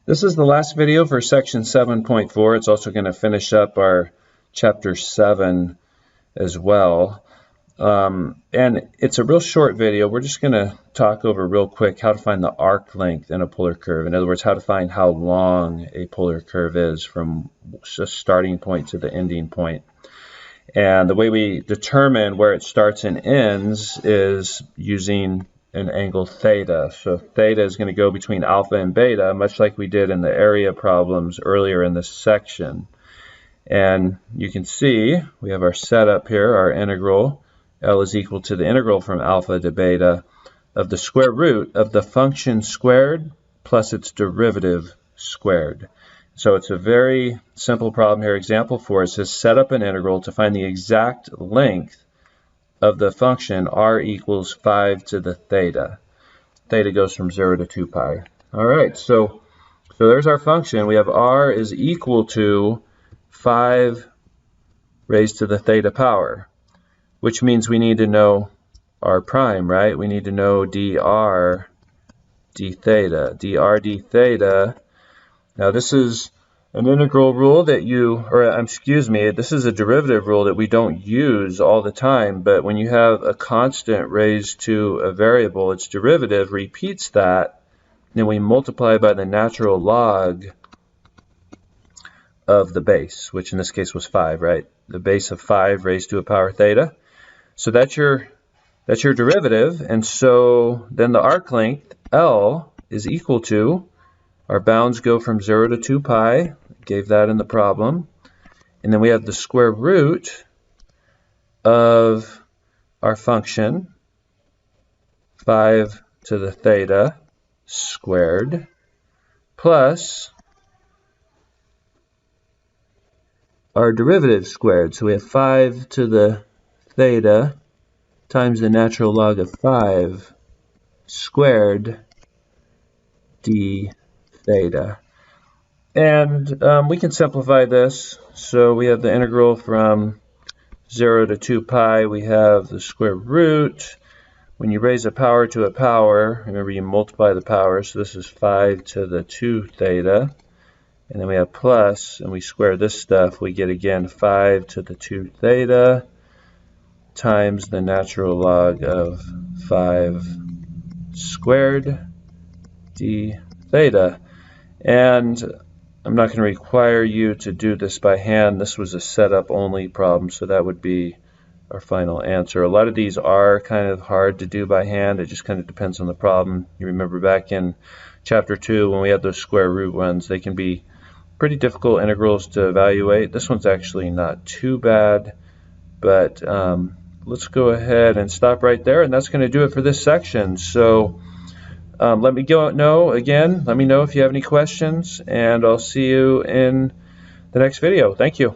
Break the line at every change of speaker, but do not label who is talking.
This is the last video for section 7.4. It's also going to finish up our chapter 7 as well. And it's a real short video. We're just going to talk over real quick how to find the arc length in a polar curve. In other words, how to find how long a polar curve is from the starting point to the ending point. And the way we determine where it starts and ends is using an angle theta. So theta is going to go between alpha and beta, much like we did in the area problems earlier in this section. And you can see we have our setup here, our integral. L is equal to the integral from alpha to beta of the square root of the function squared plus its derivative squared. So it's a very simple problem here. Example 4 says set up an integral to find the exact length of the function r equals 5 to the theta. Theta goes from 0 to 2 pi. All right, so there's our function. We have r is equal to 5 raised to the theta power, which means we need to know r prime, right? We need to know dr d theta. Dr d theta. Now this is an integral rule that this is a derivative rule that we don't use all the time, but when you have a constant raised to a variable, its derivative repeats that, then we multiply by the natural log of the base, which in this case was 5, right? The base of 5 raised to a power theta. So that's your derivative, and so then the arc length, L, is equal to, our bounds go from 0 to 2 pi, gave that in the problem, and then we have the square root of our function, 5 to the theta squared, plus our derivative squared. So we have 5 to the theta times the natural log of 5 squared d theta. And we can simplify this. So we have the integral from 0 to 2 pi. We have the square root. When you raise a power to a power, remember you multiply the power. So this is 5 to the 2 theta. And then we have plus, and we square this stuff. We get again 5 to the 2 theta times the natural log of 5 squared d theta. And I'm not going to require you to do this by hand. This was a setup only problem, so that would be our final answer. A lot of these are kind of hard to do by hand. It just kind of depends on the problem. You remember back in chapter 2 when we had those square root ones, they can be pretty difficult integrals to evaluate. This one's actually not too bad, but let's go ahead and stop right there, and that's going to do it for this section. So let me know if you have any questions, and I'll see you in the next video. Thank you.